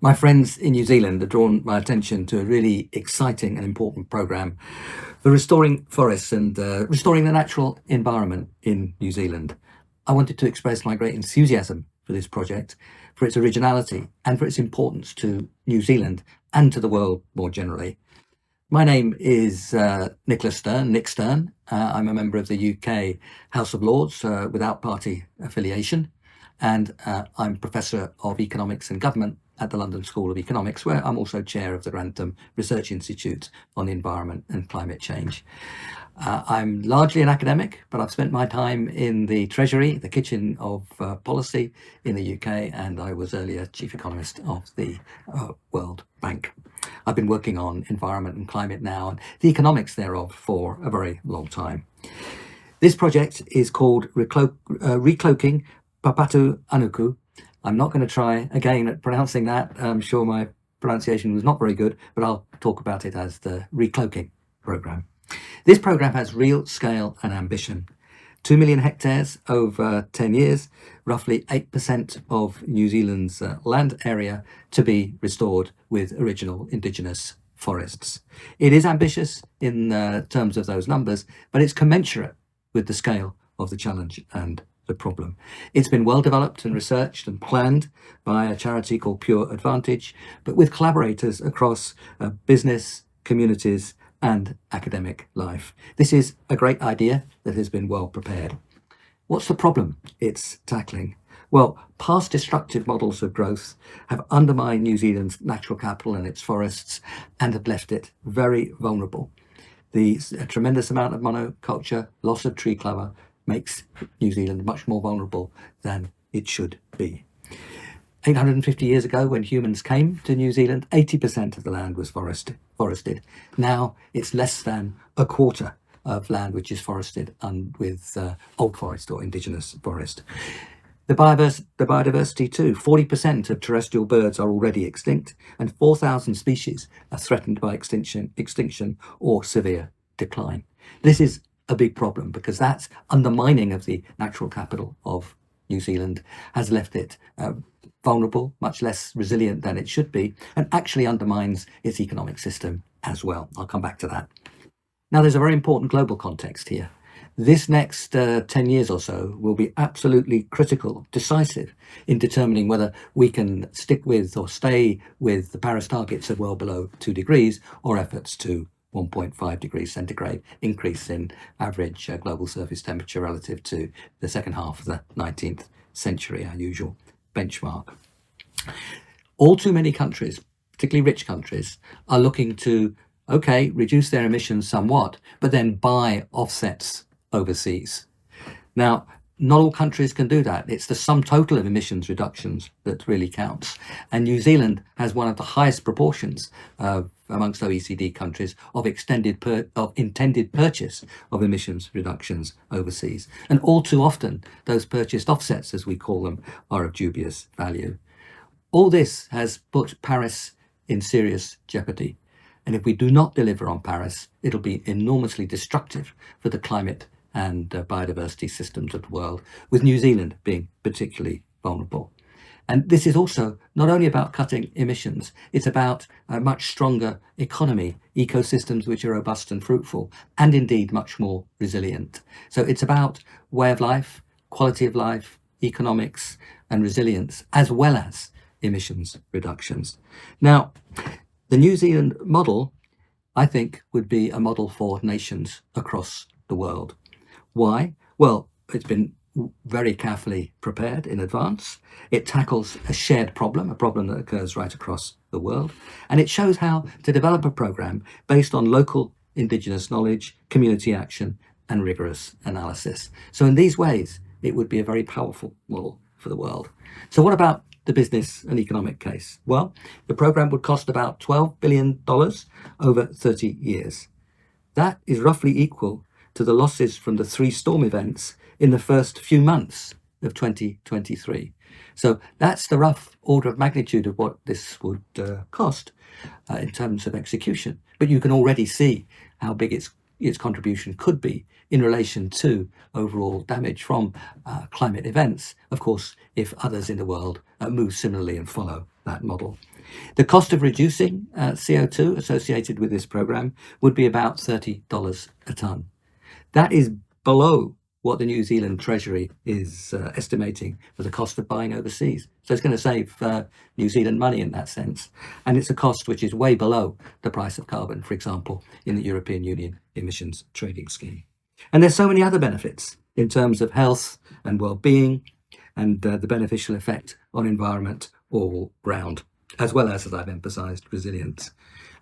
My friends in New Zealand have drawn my attention to a really exciting and important programme for restoring forests and restoring the natural environment in New Zealand. I wanted to express my great enthusiasm for this project, for its originality and for its importance to New Zealand and to the world more generally. My name is Nick Stern. I'm a member of the UK House of Lords without party affiliation, and I'm Professor of Economics and Government at the London School of Economics, where I'm also chair of the Grantham Research Institute on the Environment and Climate Change. I'm largely an academic, but I've spent my time in the Treasury, the kitchen of policy in the UK, and I was earlier chief economist of the World Bank. I've been working on environment and climate now and the economics thereof for a very long time. This project is called Recloaking Papatūānuku. I'm not going to try again at pronouncing that. I'm sure my pronunciation was not very good, but I'll talk about it as the Recloaking Program. This program has real scale and ambition. 2 million hectares over 10 years, roughly 8% of New Zealand's land area to be restored with original indigenous forests. It is ambitious in terms of those numbers, but it's commensurate with the scale of the challenge and the problem. It's been well developed and researched and planned by a charity called Pure Advantage, but with collaborators across business, communities, and academic life. This is a great idea that has been well prepared. What's the problem it's tackling? Well, past destructive models of growth have undermined New Zealand's natural capital and its forests and have left it very vulnerable. A tremendous amount of monoculture, loss of tree cover, makes New Zealand much more vulnerable than it should be. 850 years ago, when humans came to New Zealand, 80% of the land was forested. Now it's less than a quarter of land which is forested and with old forest or indigenous forest. The biodiversity too, 40% of terrestrial birds are already extinct and 4,000 species are threatened by extinction or severe decline. This is a big problem because that's undermining of the natural capital of New Zealand has left it vulnerable, much less resilient than it should be, and actually undermines its economic system as well. I'll come back to that. Now, there's a very important global context here. This next 10 years or so will be absolutely critical, decisive in determining whether we can stick with or stay with the Paris targets of well below 2 degrees or efforts to 1.5 degrees centigrade increase in average global surface temperature relative to the second half of the 19th century, our usual benchmark. All too many countries, particularly rich countries, are looking to, reduce their emissions somewhat, but then buy offsets overseas. Now, not all countries can do that. It's the sum total of emissions reductions that really counts. And New Zealand has one of the highest proportions amongst OECD countries of intended purchase of emissions reductions overseas. And all too often, those purchased offsets, as we call them, are of dubious value. All this has put Paris in serious jeopardy. And if we do not deliver on Paris, it'll be enormously destructive for the climate and biodiversity systems of the world, with New Zealand being particularly vulnerable. And this is also not only about cutting emissions, it's about a much stronger economy, ecosystems which are robust and fruitful, and indeed much more resilient. So it's about way of life, quality of life, economics, and resilience, as well as emissions reductions. Now, the New Zealand model, I think, would be a model for nations across the world. Why? Well, it's been very carefully prepared in advance. It tackles a shared problem, a problem that occurs right across the world. And it shows how to develop a program based on local indigenous knowledge, community action, and rigorous analysis. So in these ways, it would be a very powerful model for the world. So what about the business and economic case? Well, the program would cost about $12 billion over 30 years. That is roughly equal to the losses from the 3 storm events in the first few months of 2023. So that's the rough order of magnitude of what this would cost in terms of execution. But you can already see how big its contribution could be in relation to overall damage from climate events, of course, if others in the world move similarly and follow that model. The cost of reducing CO2 associated with this program would be about $30 a tonne. That is below what the New Zealand Treasury is estimating for the cost of buying overseas. So it's going to save New Zealand money in that sense. And it's a cost which is way below the price of carbon, for example, in the European Union emissions trading scheme. And there's so many other benefits in terms of health and well-being and the beneficial effect on environment all round, as well as I've emphasised, resilience.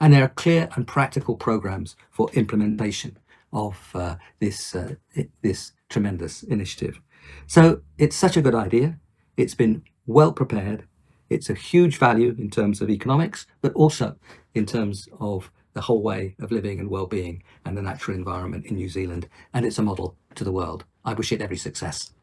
And there are clear and practical programmes for implementation of this tremendous initiative. So it's such a good idea. It's been well prepared. It's a huge value in terms of economics, but also in terms of the whole way of living and well-being and the natural environment in New Zealand. And it's a model to the world. I wish it every success.